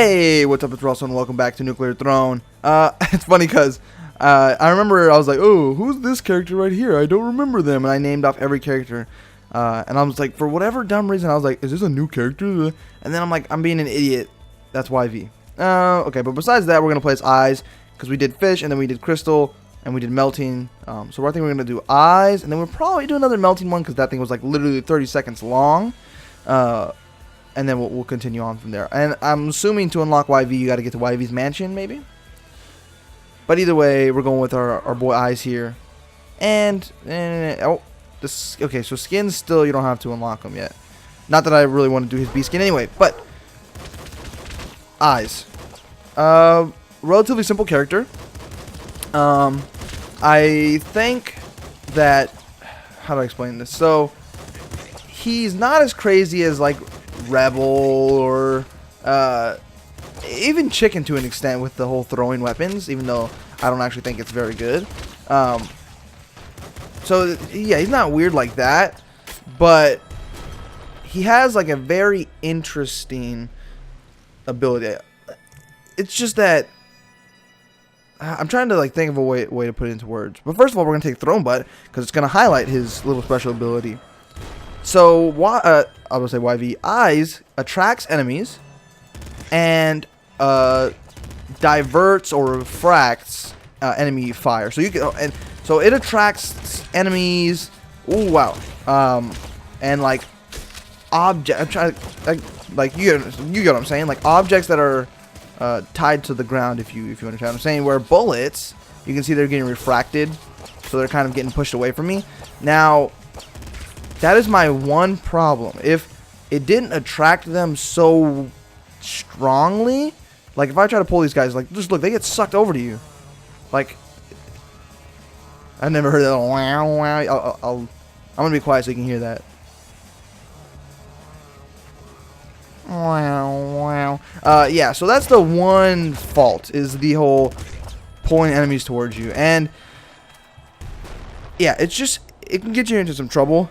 Hey, what's up? It's Russ and welcome back to Nuclear Throne. It's funny because I remember I was like, oh, who's this character right here? I don't remember them. And I named off every character. And I was like, for whatever dumb reason, I was like, is this a new character? And then I'm like, I'm being an idiot. That's YV. Okay, but besides that, we're going to play as eyes because we did fish and then we did crystal and we did melting. So I think we're going to do eyes and then we'll probably do another melting one because that thing was like literally 30 seconds long. And then we'll continue on from there. And I'm assuming to unlock YV, you got to get to YV's mansion, maybe? But either way, we're going with our boy Eyes here. And oh, this, okay, so skins still, you don't have to unlock them yet. Not that I really want to do his B skin anyway, but Eyes. Relatively simple character. I think that, how do I explain this? So, he's not as crazy as, like, Rebel or even Chicken to an extent with the whole throwing weapons, even though I don't actually think it's very good. So yeah, he's not weird like that, but he has like a very interesting ability. It's just that I'm trying to like think of a way to put it into words. But first of all, we're gonna take Throne Butt because it's gonna highlight his little special ability. So, I would say YV Eyes attracts enemies and diverts or refracts enemy fire. So you can, so it attracts enemies. Oh wow! And like object. I'm trying to, like you get what I'm saying. Like objects that are tied to the ground. If you understand what I'm saying. Where bullets, you can see they're getting refracted, so they're kind of getting pushed away from me. Now, that is my one problem. If it didn't attract them so strongly, like if I try to pull these guys, like just look, they get sucked over to you. Like, I've never heard that. Wow, wow. I'm gonna be quiet so you can hear that. Wow, wow. Yeah. So that's the one fault, is the whole pulling enemies towards you, and yeah, it can get you into some trouble.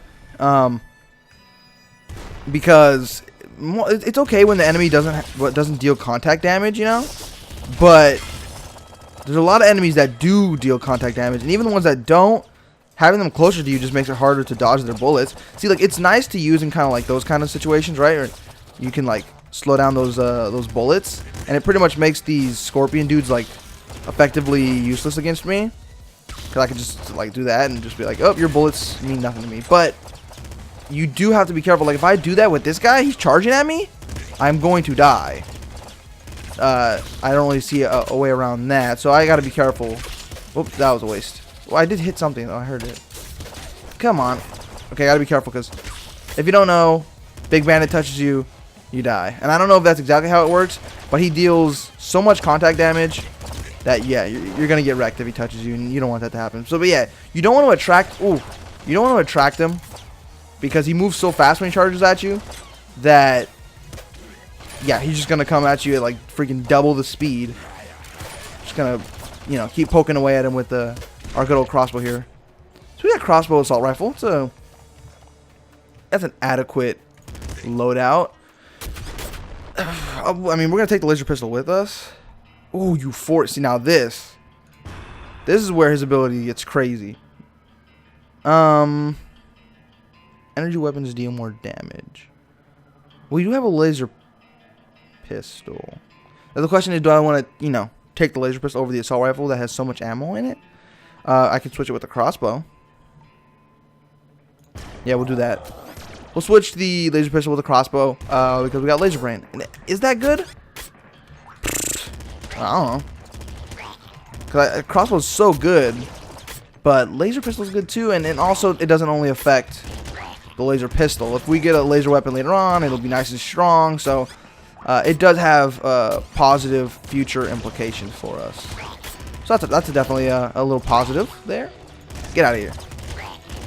Because it's okay when the enemy doesn't deal contact damage, you know, but there's a lot of enemies that do deal contact damage, and even the ones that don't, having them closer to you just makes it harder to dodge their bullets. See, like, it's nice to use in kind of like those kind of situations, right? Or you can like slow down those bullets, and it pretty much makes these scorpion dudes like effectively useless against me, because I can just like do that and just be like, oh, your bullets mean nothing to me. But you do have to be careful. Like if I do that with this guy, he's charging at me, I'm going to die. I don't really see a way around that, so I gotta be careful. Oops, that was a waste. Well, I did hit something though, I heard it. Come on. Okay, I gotta be careful, because if you don't know, Big Bandit touches you, you die. And I don't know if that's exactly how it works, but he deals so much contact damage that, yeah, you're gonna get wrecked if he touches you, and you don't want that to happen. So, but yeah, you don't want to attract, you don't want to attract him, because he moves so fast when he charges at you that, yeah, he's just gonna come at you at like freaking double the speed. Just gonna, you know, keep poking away at him with our good old crossbow here. So we got crossbow assault rifle. So that's an adequate loadout. I mean, we're gonna take the laser pistol with us. Ooh, you force. See, now this is where his ability gets crazy. Energy weapons deal more damage. Well, you do have a laser pistol. Now the question is, do I want to, you know, take the laser pistol over the assault rifle that has so much ammo in it? I can switch it with the crossbow. Yeah, we'll do that. We'll switch the laser pistol with the crossbow because we got laser brain. Is that good? I don't know. Because crossbow is so good, but laser pistol is good too, and also it doesn't only affect the laser pistol. If we get a laser weapon later on, it'll be nice and strong. So it does have positive future implications for us. So that's definitely a little positive there. Get out of here.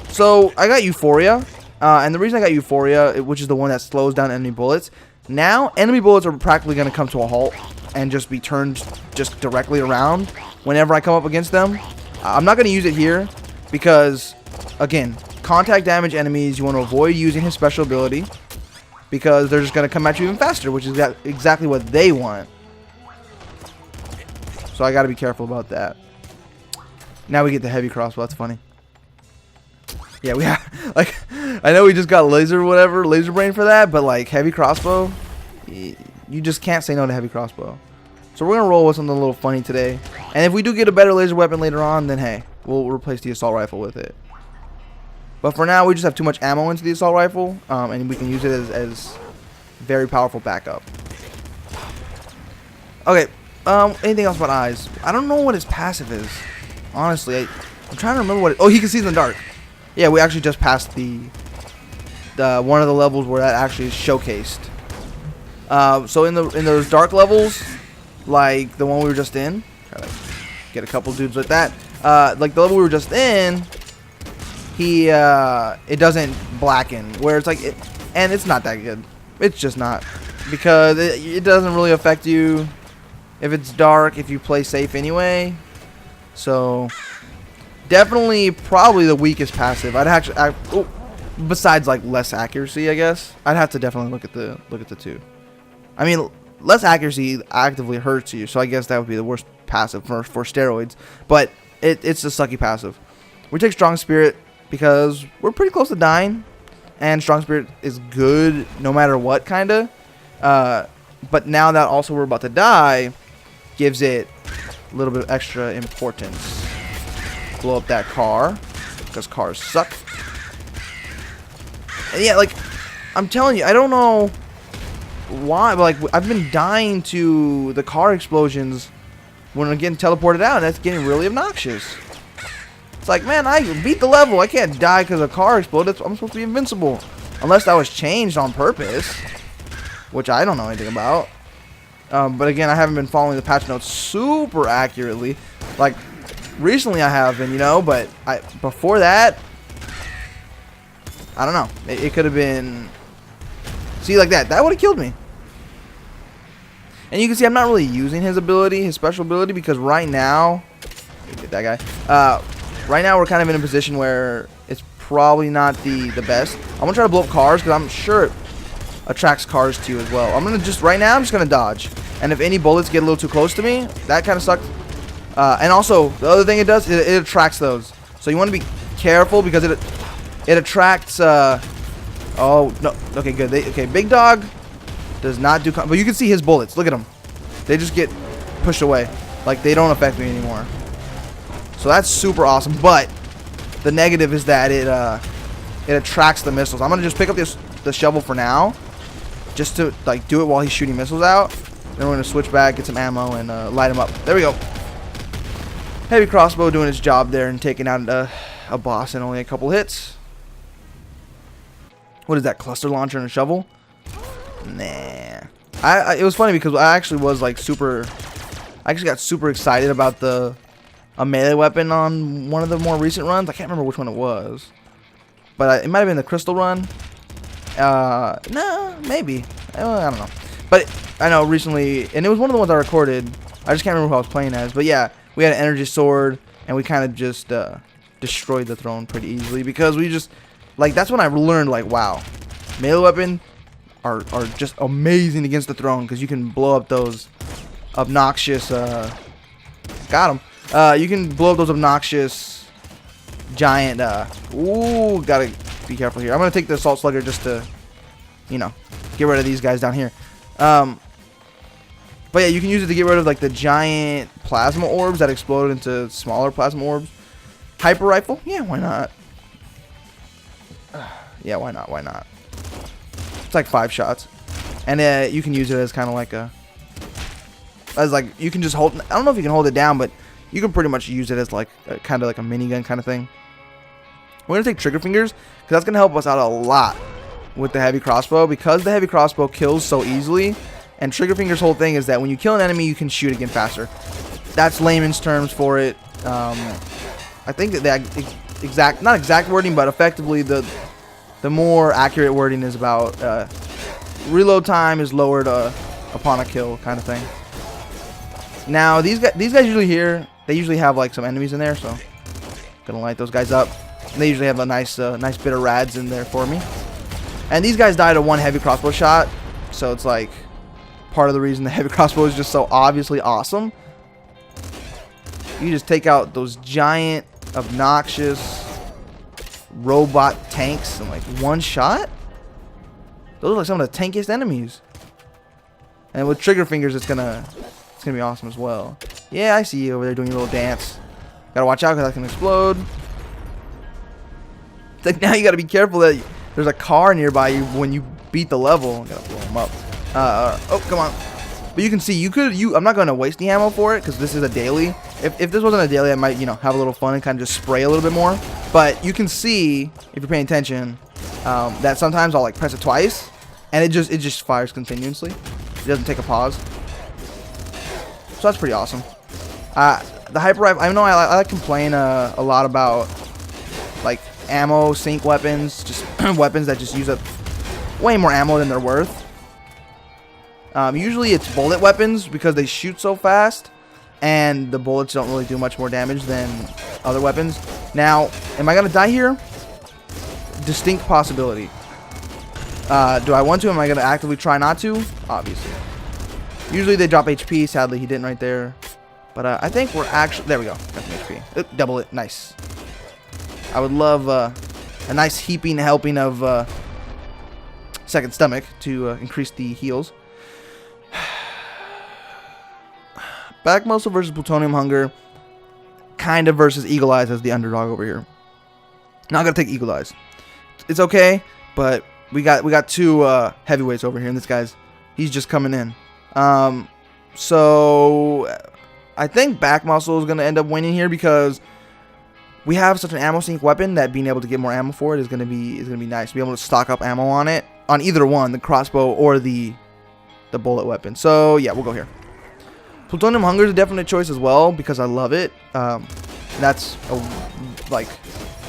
So I got Euphoria, and the reason I got Euphoria, which is the one that slows down enemy bullets. Now enemy bullets are practically going to come to a halt and just be turned just directly around whenever I come up against them. I'm not going to use it here because, again, contact damage enemies, you want to avoid using his special ability. because they're just gonna come at you even faster, which is exactly what they want. So I gotta be careful about that. Now we get the heavy crossbow. That's funny. Yeah, we have, like, I know we just got laser brain for that, but like heavy crossbow, you just can't say no to heavy crossbow. So we're gonna roll with something a little funny today. And if we do get a better laser weapon later on, then hey, we'll replace the assault rifle with it. But for now, we just have too much ammo into the assault rifle, and we can use it as very powerful backup. Okay. Anything else about eyes? I don't know what his passive is. Honestly, I'm trying to remember what. Oh, he can see in the dark. Yeah, we actually just passed the one of the levels where that actually is showcased. So in those dark levels, like the one we were just in, try to get a couple dudes with that. Like the level we were just in, it doesn't blacken. Where it's like, and it's not that good. It's just not, because it doesn't really affect you if it's dark, if you play safe anyway. So definitely probably the weakest passive. I'd actually besides like less accuracy, I guess. I'd have to definitely look at the two. I mean, less accuracy actively hurts you, so I guess that would be the worst passive for steroids. But it's a sucky passive. We take strong spirit because we're pretty close to dying, and strong spirit is good no matter what, kinda. But now that also we're about to die, gives it a little bit of extra importance. Blow up that car, because cars suck. And yeah, like, I'm telling you, I don't know why, but like, I've been dying to the car explosions when I'm getting teleported out, and that's getting really obnoxious. It's like, man, I beat the level. I can't die because a car exploded. I'm supposed to be invincible. Unless that was changed on purpose, which I don't know anything about. But again, I haven't been following the patch notes super accurately. Like, recently I have been, you know, but before that, I don't know. It could have been... See, like that. That would have killed me. And you can see I'm not really using his ability, his special ability, because right now... Get that guy. Right now we're kind of in a position where it's probably not the best. I'm going to try to blow up cars, because I'm sure it attracts cars to you as well. I'm going to just... Right now, I'm just going to dodge. And if any bullets get a little too close to me, that kind of sucks. And also, the other thing it does, it attracts those. So you want to be careful, because it attracts... oh, no. Okay, good. Okay, Big Dog does not do... But you can see his bullets. Look at them. They just get pushed away. Like, they don't affect me anymore. So that's super awesome. But the negative is that it attracts the missiles. I'm going to just pick up the shovel for now, just to like do it while he's shooting missiles out. Then we're going to switch back, get some ammo, and light him up. There we go. Heavy crossbow doing its job there and taking out a boss in only a couple hits. What is that, cluster launcher and a shovel? Nah. It was funny because I actually was like I actually got super excited about a melee weapon on one of the more recent runs. I can't remember which one it was, but it might have been the crystal run. No, maybe. I don't know. But I know recently, and it was one of the ones I recorded. I just can't remember who I was playing as. But yeah, we had an energy sword, and we kind of just destroyed the throne pretty easily, because we just, like, that's when I learned, like, wow, melee weapon are just amazing against the throne, because you can blow up those obnoxious, got him. You can blow up those obnoxious giant, ooh, gotta be careful here. I'm gonna take the assault slugger just to, you know, get rid of these guys down here. But yeah, you can use it to get rid of like the giant plasma orbs that explode into smaller plasma orbs. Hyper rifle? Yeah, why not? Yeah, why not? Why not? It's like 5 shots, and you can use it as kind of like you can just hold. I don't know if you can hold it down, but you can pretty much use it as like kind of like a minigun kind of thing. We're gonna take trigger fingers, because that's gonna help us out a lot with the heavy crossbow, because the heavy crossbow kills so easily. And trigger fingers' whole thing is that when you kill an enemy, you can shoot again faster. That's layman's terms for it. I think that not exact wording, but effectively the more accurate wording is about reload time is lowered upon a kill kind of thing. Now these guys usually they usually have like some enemies in there, so gonna light those guys up. And they usually have a nice bit of rads in there for me. And these guys die to one heavy crossbow shot, so it's like part of the reason the heavy crossbow is just so obviously awesome. You just take out those giant, obnoxious robot tanks in like one shot. Those are like some of the tankiest enemies. And with trigger fingers, it's gonna be awesome as well. Yeah, I see you over there doing your little dance. Gotta watch out because that can explode. It's like now you gotta be careful that there's a car nearby you when you beat the level. Gotta blow them up. Oh, come on. But you can see, I'm not going to waste the ammo for it because this is a daily. If this wasn't a daily, I might, have a little fun and kind of just spray a little bit more. But you can see, if you're paying attention, that sometimes I'll like press it twice and it just fires continuously. It doesn't take a pause. So that's pretty awesome. The hyper rifle, I know I like complain a lot about like ammo sink weapons, just weapons that just use up way more ammo than they're worth. Usually it's bullet weapons because they shoot so fast and the bullets don't really do much more damage than other weapons. Now, am I going to die here? Distinct possibility. Do I want to? Am I going to actively try not to? Obviously. Usually they drop HP. Sadly, he didn't right there. But I think we're actually... There we go. Got some HP. Double it. Nice. I would love a nice heaping helping of second stomach to increase the heals. Back muscle versus plutonium hunger, kind of versus eagle eyes as the underdog over here. Not gonna take eagle eyes. It's okay, but we got two heavyweights over here, and this guy's he's just coming in. So I think back muscle is gonna end up winning here because we have such an ammo sink weapon that being able to get more ammo for it is gonna be nice. To be able to stock up ammo on it on either one, the crossbow or the bullet weapon. So yeah, we'll go here. Plutonium hunger is a definite choice as well because I love it. That's like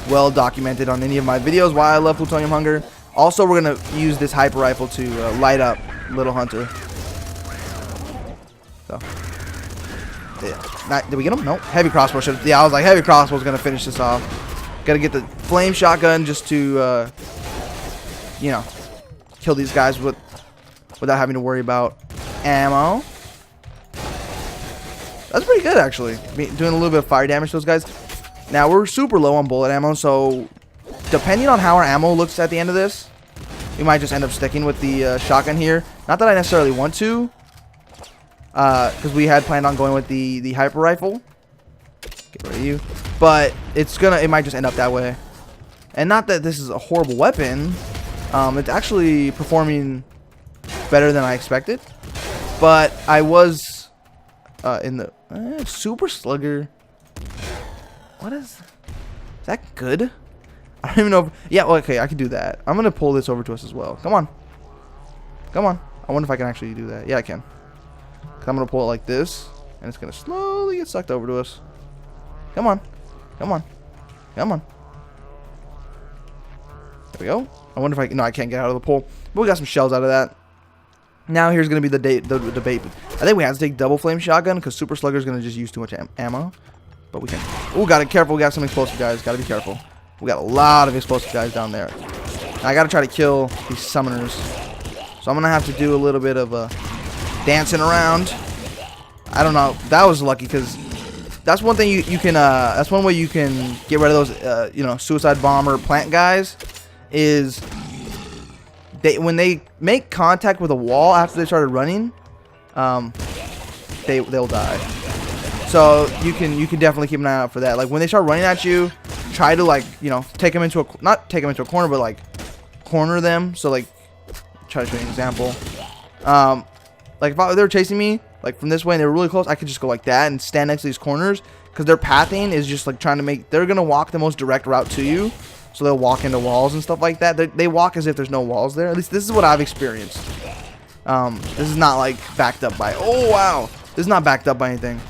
well documented on any of my videos why I love plutonium hunger. Also, we're gonna use this hyper rifle to light up Little Hunter. So yeah, did we get him? Nope. Heavy crossbow should. Yeah, I was like heavy crossbow is gonna finish this off. Gotta get the flame shotgun just to kill these guys without having to worry about ammo. That's pretty good, actually. Doing a little bit of fire damage to those guys. Now, we're super low on bullet ammo, so depending on how our ammo looks at the end of this, we might just end up sticking with the shotgun here. Not that I necessarily want to, because we had planned on going with the hyper rifle. Get rid of you. But it might just end up that way. And not that this is a horrible weapon. It's actually performing better than I expected. But I was in the super slugger. What is that good? I don't even know. Yeah, well, okay, I can do that. I'm gonna pull this over to us as well. Come on, come on. I wonder if I can actually do that. Yeah, I can. I'm gonna pull it like this, and it's gonna slowly get sucked over to us. Come on, come on, come on. There we go. I wonder if I can. No, I can't get out of the pole. But we got some shells out of that. Now here's gonna be the debate. I think we have to take double flame shotgun because super slugger is gonna just use too much ammo. But we can. Oh, gotta be careful. We got some explosive guys. Gotta be careful. We got a lot of explosive guys down there. And I gotta try to kill these summoners. So I'm gonna have to do a little bit of dancing around. I don't know. That was lucky because that's one thing you can. That's one way you can get rid of those. Suicide bomber plant guys. Is when they make contact with a wall after they started running, they'll die. So you can definitely keep an eye out for that. Like when they start running at you, try to take them into not take them into a corner, but like corner them. So like try to show you an example. Like if they were chasing me like from this way and they were really close, I could just go like that and stand next to these corners because their pathing is just like trying to make. They're gonna walk the most direct route to you. So they'll walk into walls and stuff like that. They walk as if there's no walls there. At least this is what I've experienced. This is not like backed up by. Oh wow, this is not backed up by anything.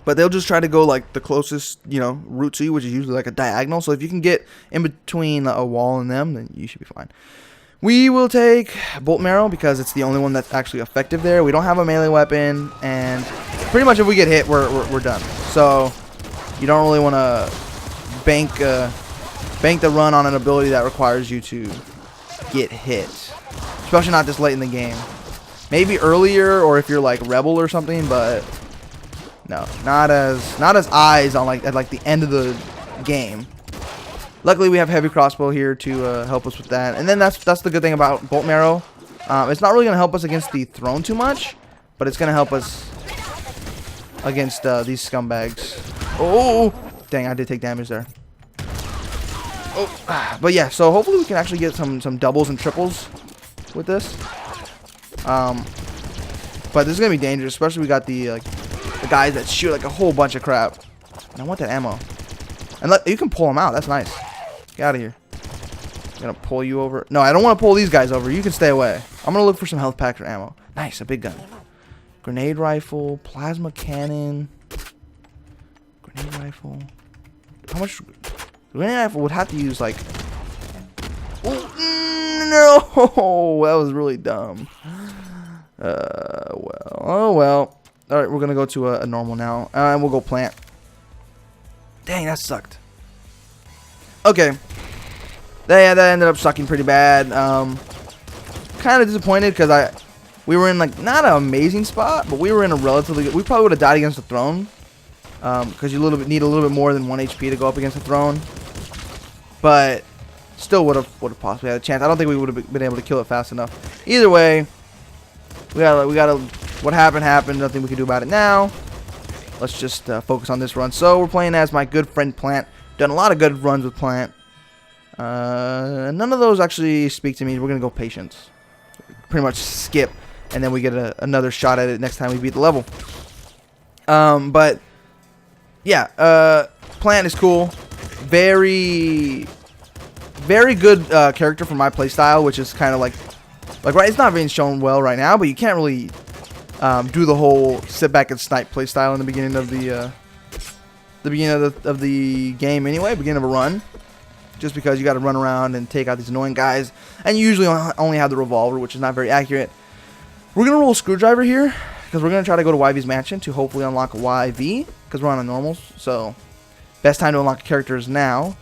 But they'll just try to go like the closest route to you, which is usually like a diagonal. So if you can get in between a wall and them, then you should be fine. We will take bolt marrow because it's the only one that's actually effective there. We don't have a melee weapon, and pretty much if we get hit, we're done. So you don't really want to bank the run on an ability that requires you to get hit, especially not this late in the game. Maybe earlier, or if you're like Rebel or something, but no, not as eyes on like at like the end of the game. Luckily, we have heavy crossbow here to help us with that, and then that's the good thing about bolt marrow. It's not really gonna help us against the throne too much, but it's gonna help us against these scumbags. Oh, dang! I did take damage there. Oh, but yeah. So hopefully we can actually get some doubles and triples with this. But this is gonna be dangerous, especially we got the guys that shoot like a whole bunch of crap. And I want that ammo. And look, you can pull them out. That's nice. Get out of here. I'm gonna pull you over. No, I don't want to pull these guys over. You can stay away. I'm gonna look for some health packs or ammo. Nice, a big gun. Grenade rifle, plasma cannon. Grenade rifle. How much? Grenade rifle would have to use like. Oh, no, that was really dumb. Well, oh well. All right, we're gonna go to a normal now, and we'll go plant. Dang, that sucked. Okay. That ended up sucking pretty bad. Kind of disappointed because we were in like not an amazing spot, but we were in a relatively good. We probably would have died against the throne, because you need a little bit more than 1 HP to go up against the throne. But still would have possibly had a chance. I don't think we would have been able to kill it fast enough. Either way, we gotta. What happened. Nothing we can do about it now. Let's just focus on this run. So we're playing as my good friend Plant. Done a lot of good runs with Plant. None of those actually speak to me. We're gonna go Patience. Pretty much skip, and then we get another shot at it next time we beat the level. But yeah, Plant is cool. Very good character for my playstyle, which is kind of like right. It's not being shown well right now, but you can't really do the whole sit back and snipe playstyle in the beginning of the game anyway, beginning of a run. Just because you got to run around and take out these annoying guys, and you usually only have the revolver, which is not very accurate. We're gonna roll a screwdriver here because we're gonna try to go to YV's mansion to hopefully unlock a YV because we're on a normals. So best time to unlock a character is now.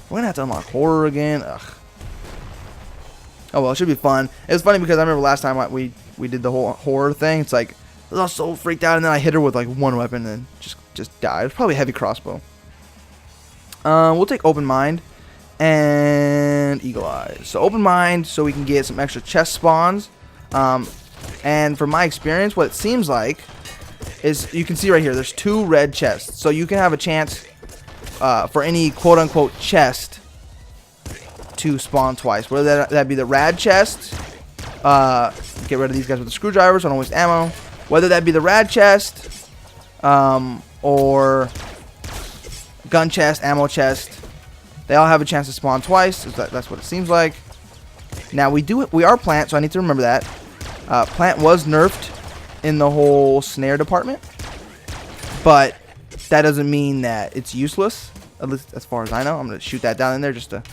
We're gonna have to unlock horror again. Ugh. Oh well, it should be fun. It was funny because I remember last time we did the whole horror thing. It's like I was so freaked out, and then I hit her with like one weapon and just died. It was probably a heavy crossbow. We'll take Open Mind and Eagle Eyes. So Open Mind, so we can get some extra chest spawns. And from my experience, what it seems like is you can see right here, there's 2 red chests. So you can have a chance for any quote-unquote chest to spawn twice. Whether that be the rad chest, get rid of these guys with the screwdriver so I don't waste ammo. Whether that be the rad chest, or gun chest, ammo chest, they all have a chance to spawn twice. That's what it seems like. Now we are Plant, so I need to remember that. Plant was nerfed in the whole snare department, but that doesn't mean that it's useless. At least as far as I know. I'm gonna shoot that down in there just to.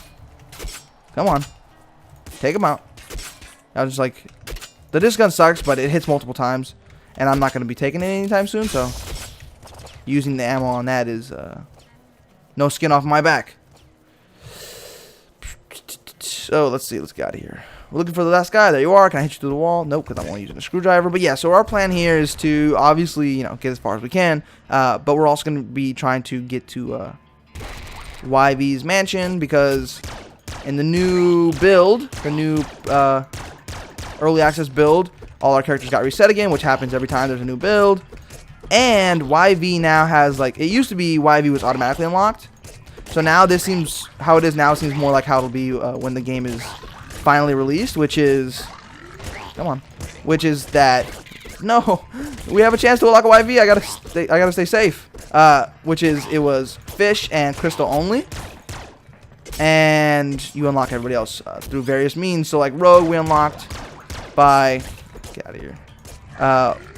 Come on, take him out. I was just like, the disc gun sucks, but it hits multiple times, and I'm not gonna be taking it anytime soon. So using the ammo on that is no skin off my back. So let's see. Let's get out of here. We're looking for the last guy. There you are. Can I hit you through the wall? Nope, because I'm only using a screwdriver. But yeah, so our plan here is to obviously, get as far as we can. But we're also going to be trying to get to YV's mansion because in the new build, the new early access build, all our characters got reset again, which happens every time there's a new build. And YV now has, like, it used to be YV was automatically unlocked. So now this seems, how it is now seems more like how it'll be when the game is finally released, which is, come on, which is that, no, we have a chance to unlock a YV, I gotta stay safe. Which is, it was fish and crystal only. And you unlock everybody else through various means. So like Rogue, we unlocked by, get out of here,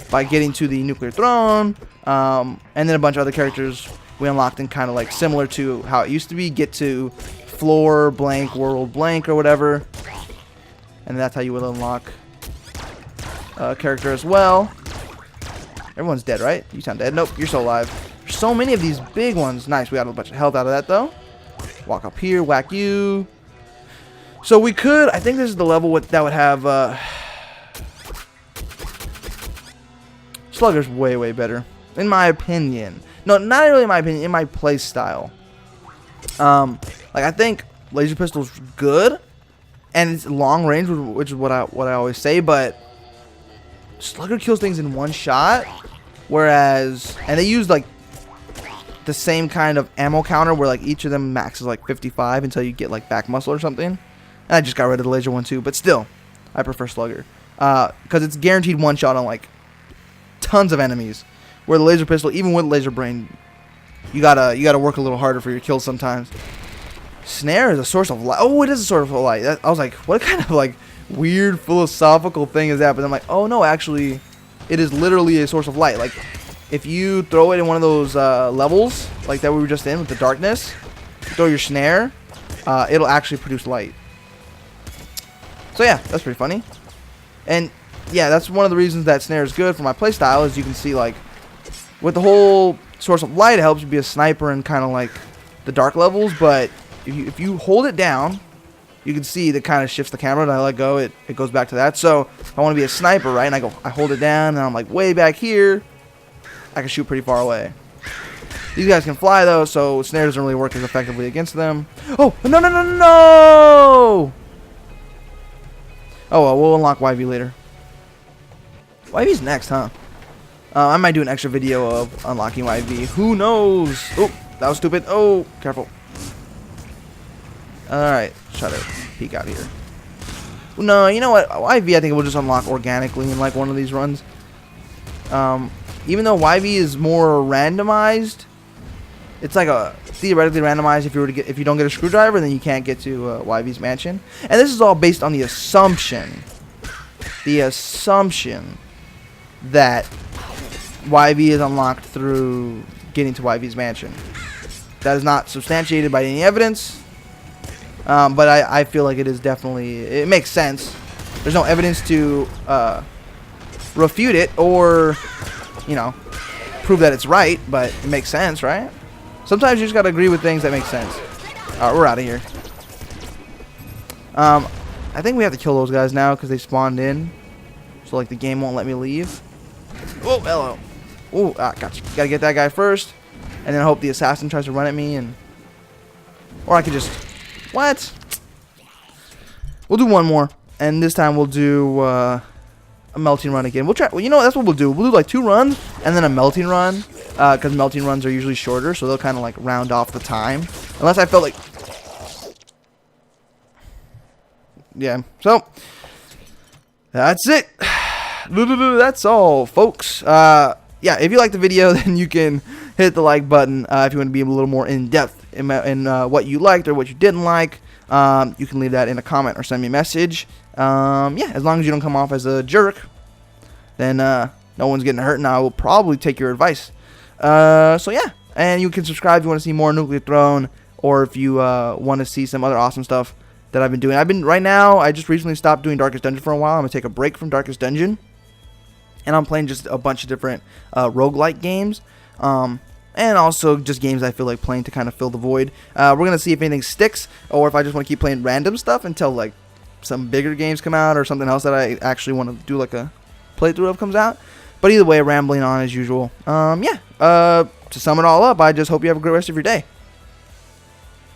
by getting to the nuclear throne, and then a bunch of other characters we unlocked in kind of like similar to how it used to be, get to floor blank, world blank, or whatever, and that's how you would unlock a character as well. Everyone's dead, right? You sound dead. Nope, you're still alive. There's so many of these big ones. Nice, we got a bunch of health out of that though. Walk up here, whack you. So we could, I think this is the level that would have, Slugger's way better, in my opinion. No, not really in my opinion, in my play style. Like, I think laser pistol's good, and it's long range, which is what I always say, but Slugger kills things in one shot, whereas, and they use, like, the same kind of ammo counter where, like, each of them maxes, like, 55 until you get, like, back muscle or something. And I just got rid of the laser one, too, but still, I prefer Slugger. Because it's guaranteed one shot on, like, tons of enemies, where the laser pistol, even with laser brain, you gotta work a little harder for your kills sometimes. Snare is a source of light. Oh, it is a source of light. I was like, what kind of, like, weird philosophical thing is that? But I'm like, oh no, actually, it is literally a source of light. Like, if you throw it in one of those levels, like that we were just in with the darkness, throw your snare, it'll actually produce light. So yeah, that's pretty funny. And yeah, that's one of the reasons that snare is good for my playstyle, is you can see, like, with the whole source of light, it helps you be a sniper in kind of like the dark levels, but if you hold it down, you can see that kind of shifts the camera, and I let go, it goes back to that. So if I want to be a sniper, right, and I hold it down, and I'm like way back here, I can shoot pretty far away. These guys can fly though, so snare doesn't really work as effectively against them. Oh, no! Oh well, we'll unlock YV later. YV's next, huh? I might do an extra video of unlocking YV. Who knows? Oh, that was stupid. Oh, careful. Alright, try to peek out here. No, you know what? YV, I think it will just unlock organically in, like, one of these runs. Even though YV is more randomized, it's like a theoretically randomized. If you don't get a screwdriver, then you can't get to YV's mansion. And this is all based on the assumption that YV is unlocked through getting to YV's mansion. That is not substantiated by any evidence, but I feel like it is definitely, it makes sense. There's no evidence to refute it or, you know, prove that it's right, but it makes sense, right? Sometimes you just gotta agree with things that make sense. Alright, we're out of here. I think we have to kill those guys now because they spawned in, so like the game won't let me leave. Oh, hello. Oh, gotcha. Gotta get that guy first, and then hope the assassin tries to run at me, and or I could just what? We'll do one more, and this time we'll do a melting run again. We'll try. Well, you know what? That's what we'll do. We'll do like 2 runs and then a melting run, because melting runs are usually shorter, so they'll kind of like round off the time. Unless I felt like, yeah. So that's it. That's all, folks. Yeah, if you like the video, then you can hit the like button. If you want to be a little more in depth in what you liked or what you didn't like, you can leave that in a comment or send me a message. Yeah, as long as you don't come off as a jerk, then no one's getting hurt, and I will probably take your advice. So yeah, and you can subscribe if you want to see more Nuclear Throne, or if you want to see some other awesome stuff that I've been doing. Right now, I just recently stopped doing Darkest Dungeon for a while. I'm going to take a break from Darkest Dungeon, and I'm playing just a bunch of different roguelike games, and also just games I feel like playing to kind of fill the void. We're going to see if anything sticks, or if I just want to keep playing random stuff until like some bigger games come out, or something else that I actually want to do like a playthrough of comes out. But either way, rambling on as usual. Yeah, to sum it all up, I just hope you have a great rest of your day.